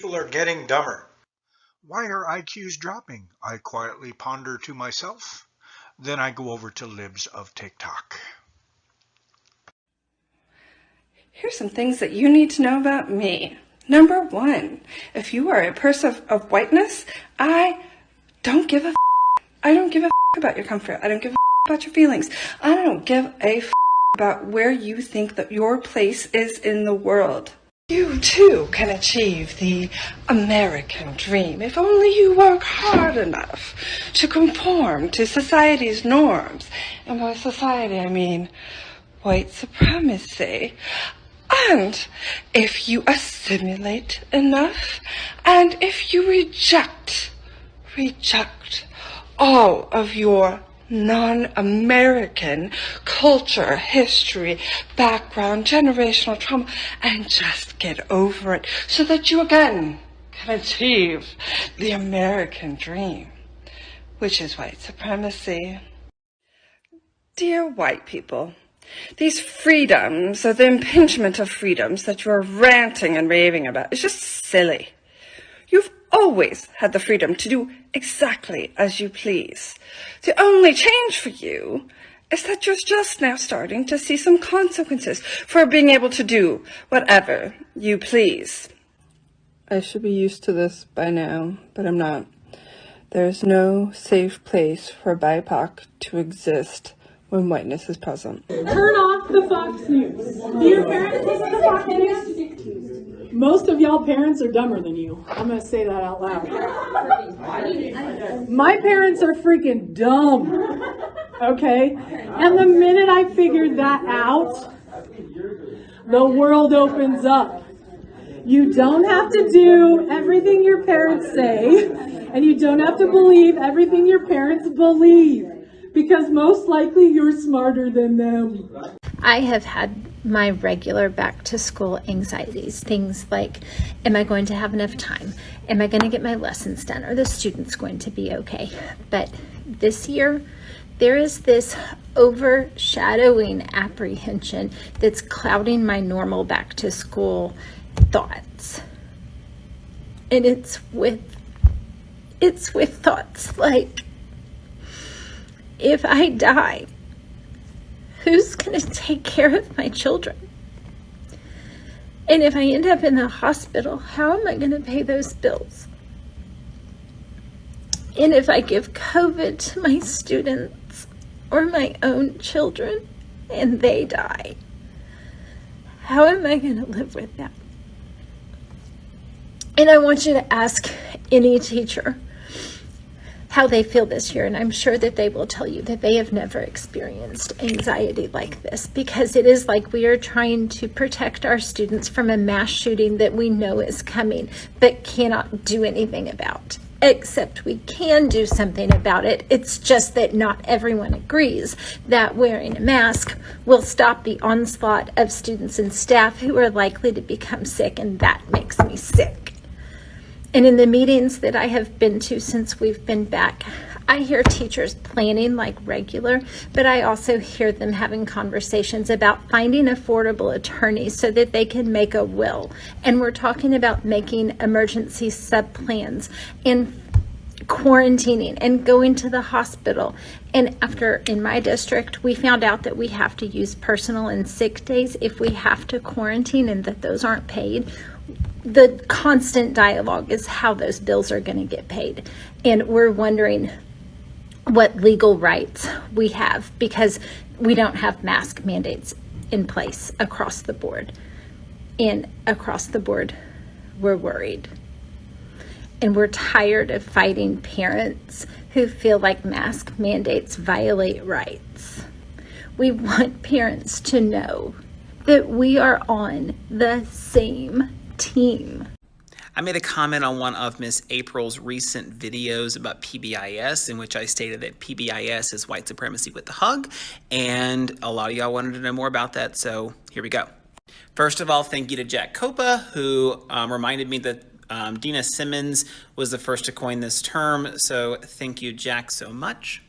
People are getting dumber. Why are IQs dropping? I quietly ponder to myself. Then I go over to Libs of TikTok. Here's some things that you need to know about me. Number one, if you are a person of whiteness, I don't give a I don't give a about your comfort. I don't give a about your feelings. I don't give a about where you think that your place is in the world. You too can achieve the American dream if only you work hard enough to conform to society's norms. And by society, I mean white supremacy. And if you assimilate enough, and if you reject all of your non-American culture, history, background, generational trauma, and just get over it so that you again can achieve the American dream, which is white supremacy. Dear white people, these freedoms, or the impingement of freedoms that you're ranting and raving about, is just silly. You've always had the freedom to do exactly as you please. The only change for you is that you're just now starting to see some consequences for being able to do whatever you please. I should be used to this by now, but I'm not. There's no safe place for BIPOC to exist when whiteness is present. Turn off the Fox News. Do your parents listen to Fox News? Most of y'all parents are dumber than you. I'm going to say that out loud. My parents are freaking dumb. Okay? And the minute I figured that out, the world opens up. You don't have to do everything your parents say, and you don't have to believe everything your parents believe, because most likely you're smarter than them. I have had my regular back to school anxieties, things like, am I going to have enough time? Am I going to get my lessons done? Are the students going to be okay? But this year, there is this overshadowing apprehension that's clouding my normal back to school thoughts. And it's with thoughts like, if I die, who's going to take care of my children? And if I end up in the hospital, how am I going to pay those bills? And if I give COVID to my students or my own children and they die, how am I going to live with that? And I want you to ask any teacher how they feel this year, and I'm sure that they will tell you that they have never experienced anxiety like this, because it is like we are trying to protect our students from a mass shooting that we know is coming but cannot do anything about. Except we can do something about it. It's just that not everyone agrees that wearing a mask will stop the onslaught of students and staff who are likely to become sick, and that makes me sick. And in the meetings that I have been to since we've been back, I hear teachers planning like regular, but I also hear them having conversations about finding affordable attorneys so that they can make a will. And we're talking about making emergency sub-plans and quarantining and going to the hospital. And after, in my district, we found out that we have to use personal and sick days if we have to quarantine and that those aren't paid. The constant dialogue is how those bills are going to get paid. And we're wondering what legal rights we have, because we don't have mask mandates in place across the board. And across the board, we're worried. And we're tired of fighting parents who feel like mask mandates violate rights. We want parents to know that we are on the same team. I made a comment on one of Miss April's recent videos about PBIS, in which I stated that PBIS is white supremacy with the hug, and a lot of y'all wanted to know more about that, so here we go. First of all, thank you to Jack Copa, who reminded me that Dina Simmons was the first to coin this term, so thank you, Jack, so much.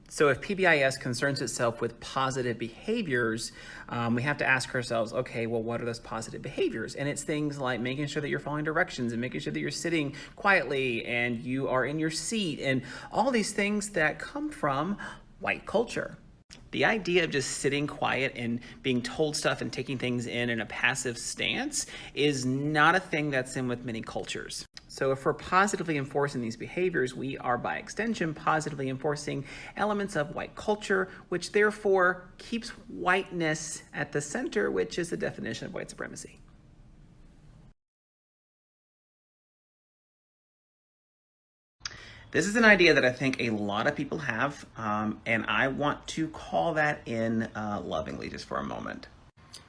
So if PBIS concerns itself with positive behaviors, we have to ask ourselves, okay, well, what are those positive behaviors? And it's things like making sure that you're following directions and making sure that you're sitting quietly and you are in your seat and all these things that come from white culture. The idea of just sitting quiet and being told stuff and taking things in a passive stance is not a thing that's in with many cultures. So if we're positively enforcing these behaviors, we are by extension positively enforcing elements of white culture, which therefore keeps whiteness at the center, which is the definition of white supremacy. This is an idea that I think a lot of people have, and I want to call that in lovingly just for a moment.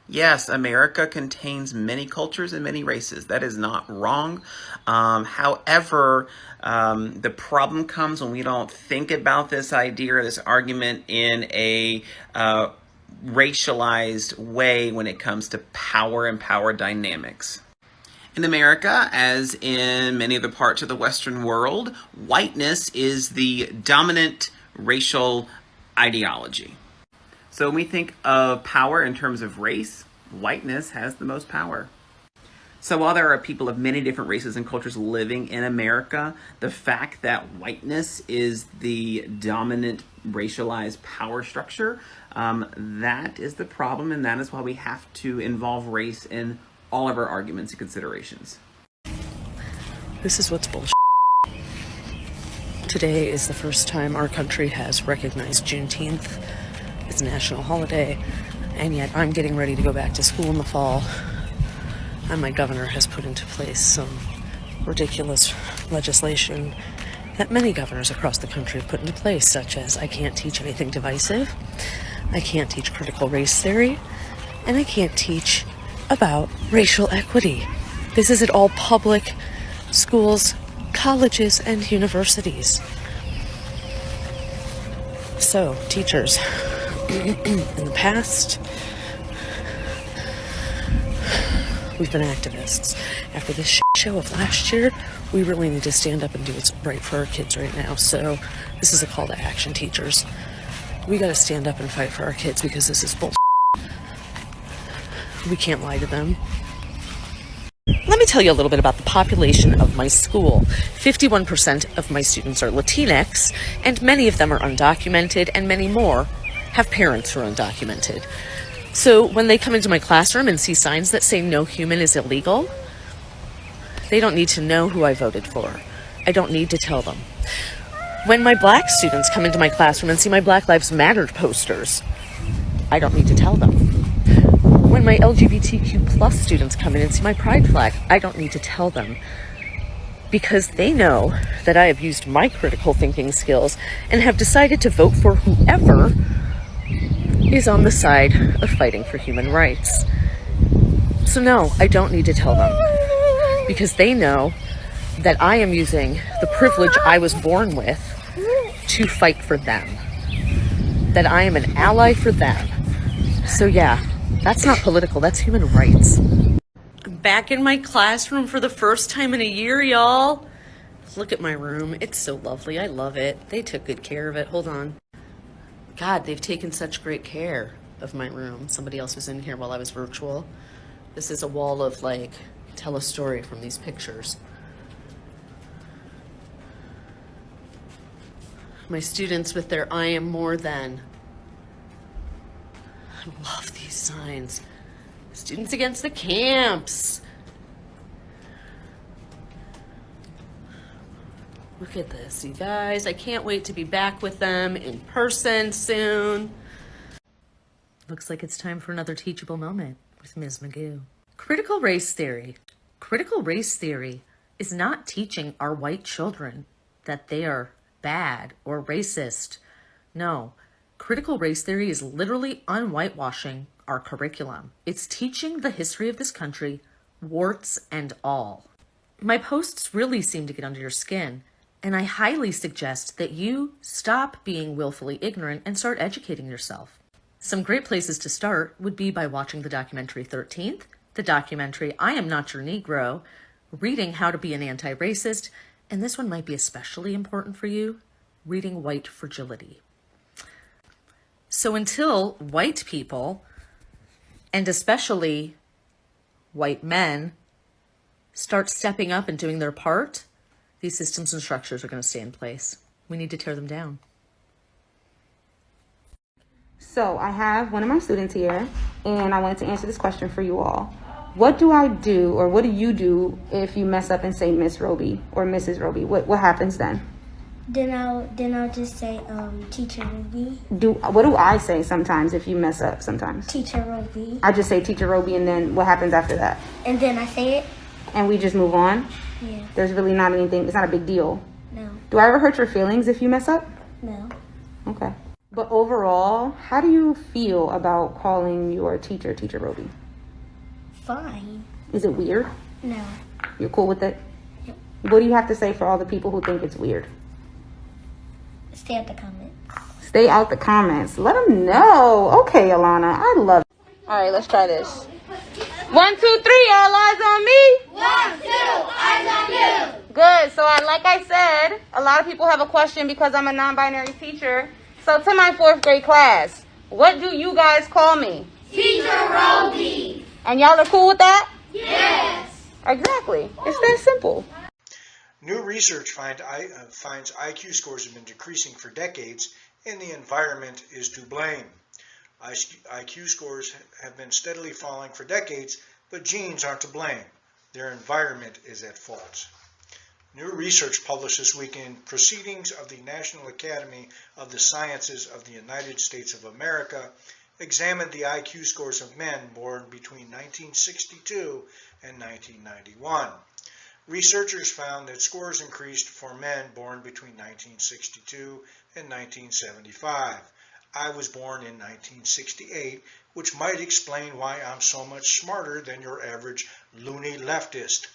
Yes, America contains many cultures and many races. That is not wrong. However, the problem comes when we don't think about this idea or this argument in a racialized way when it comes to power and power dynamics. In America, as in many other parts of the Western world, whiteness is the dominant racial ideology. So when we think of power in terms of race, whiteness has the most power. So while there are people of many different races and cultures living in America, the fact that whiteness is the dominant racialized power structure, that is the problem, and that is why we have to involve race in all of our arguments and considerations. This is what's bullshit. Today is the first time our country has recognized Juneteenth. It's a national holiday, and yet I'm getting ready to go back to school in the fall, and my governor has put into place some ridiculous legislation that many governors across the country have put into place, such as I can't teach anything divisive, I can't teach critical race theory, and I can't teach about racial equity. This is at all public schools, colleges, and universities. So, teachers, in the past, we've been activists. After this shit show of last year, we really need to stand up and do what's right for our kids right now. So, this is a call to action, teachers. We gotta stand up and fight for our kids because this is bullshit. We can't lie to them. Let me tell you a little bit about the population of my school. 51% of my students are Latinx, and many of them are undocumented, and many more have parents who are undocumented. So when they come into my classroom and see signs that say no human is illegal, they don't need to know who I voted for. I don't need to tell them. When my black students come into my classroom and see my Black Lives Matter posters, I don't need to tell them. When my LGBTQ plus students come in and see my pride flag, I don't need to tell them, because they know that I have used my critical thinking skills and have decided to vote for whoever is on the side of fighting for human rights. So no, I don't need to tell them, because they know that I am using the privilege I was born with to fight for them, that I am an ally for them. So yeah, that's not political, that's human rights. I'm back in my classroom for the first time in a year, y'all. Look at my room, it's so lovely, I love it. They took good care of it, hold on. God, they've taken such great care of my room. Somebody else was in here while I was virtual. This is a wall of like, tell a story from these pictures. My students with their I am more than. I love these signs. Students Against the Camps. Look at this, you guys. I can't wait to be back with them in person soon. Looks like it's time for another teachable moment with Ms. Magoo. Critical race theory. Critical race theory is not teaching our white children that they are bad or racist. No. Critical race theory is literally unwhitewashing our curriculum. It's teaching the history of this country, warts and all. My posts really seem to get under your skin, and I highly suggest that you stop being willfully ignorant and start educating yourself. Some great places to start would be by watching the documentary 13th, the documentary I Am Not Your Negro, reading How to Be an Anti-Racist, and this one might be especially important for you, reading White Fragility. So until white people, and especially white men, start stepping up and doing their part, these systems and structures are going to stay in place. We need to tear them down. So I have one of my students here, and I wanted to answer this question for you all. What do I do, or what do you do if you mess up and say Miss Roby or Mrs. Roby? What happens then? Then I'll just say Teacher Roby. What do I say sometimes if you mess up sometimes? Teacher Roby. I just say Teacher Roby, and then what happens after that? And then I say it. And we just move on? Yeah. There's really not anything, it's not a big deal. No. Do I ever hurt your feelings if you mess up? No. Okay. But overall, how do you feel about calling your teacher Teacher Roby? Fine. Is it weird? No. You're cool with it? Yep. What do you have to say for all the people who think it's weird? Stay at the comments. Stay out the comments. Let them know. Okay, Alana, I love it. All right, let's try this. 1, 2, 3, all eyes on me. 1, 2, eyes on you. Good. So like I said, a lot of people have a question because I'm a non-binary teacher. So to my 4th grade class, what do you guys call me? Teacher Roby. And y'all are cool with that? Yes. Exactly. It's that simple. New research finds IQ scores have been decreasing for decades, and the environment is to blame. IQ scores have been steadily falling for decades, but genes aren't to blame. Their environment is at fault. New research published this week in Proceedings of the National Academy of the Sciences of the United States of America examined the IQ scores of men born between 1962 and 1991. Researchers found that scores increased for men born between 1962 and 1975. I was born in 1968, which might explain why I'm so much smarter than your average loony leftist.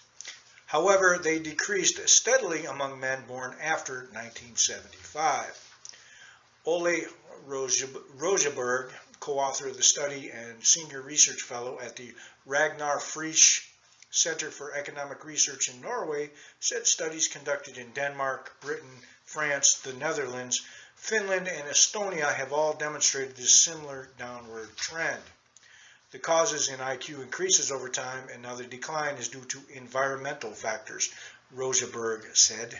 However, they decreased steadily among men born after 1975. Ole Rosenberg, co-author of the study and senior research fellow at the Ragnar Frisch Center for Economic Research in Norway, said studies conducted in Denmark, Britain, France, the Netherlands, Finland, and Estonia have all demonstrated this similar downward trend. The causes in IQ increases over time, and now the decline is due to environmental factors, Rosenberg said.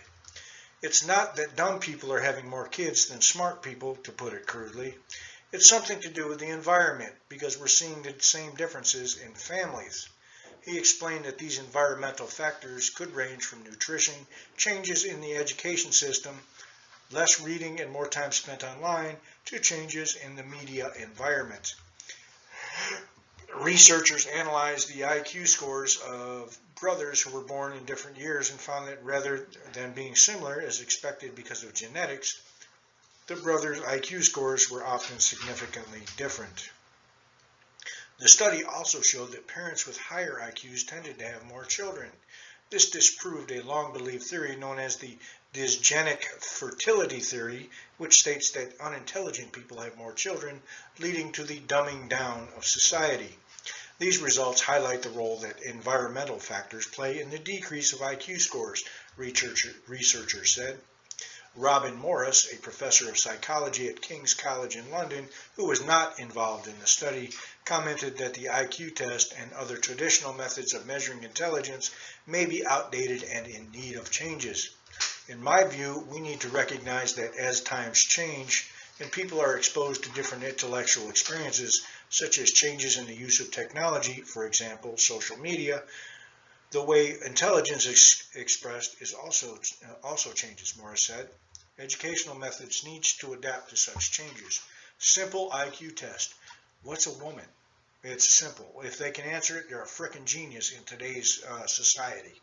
It's not that dumb people are having more kids than smart people, to put it crudely. It's something to do with the environment, because we're seeing the same differences in families. He explained that these environmental factors could range from nutrition, changes in the education system, less reading and more time spent online, to changes in the media environment. Researchers analyzed the IQ scores of brothers who were born in different years and found that rather than being similar as expected because of genetics, the brothers' IQ scores were often significantly different. The study also showed that parents with higher IQs tended to have more children. This disproved a long-believed theory known as the dysgenic fertility theory, which states that unintelligent people have more children, leading to the dumbing down of society. These results highlight the role that environmental factors play in the decrease of IQ scores, researchers said. Robin Morris, a professor of psychology at King's College in London, who was not involved in the study, commented that the IQ test and other traditional methods of measuring intelligence may be outdated and in need of changes. In my view, we need to recognize that as times change and people are exposed to different intellectual experiences, such as changes in the use of technology, for example, social media, the way intelligence is expressed is also changes, Morris said. Educational methods need to adapt to such changes. Simple IQ test. What's a woman? It's simple. If they can answer it, they're a frickin' genius in today's society.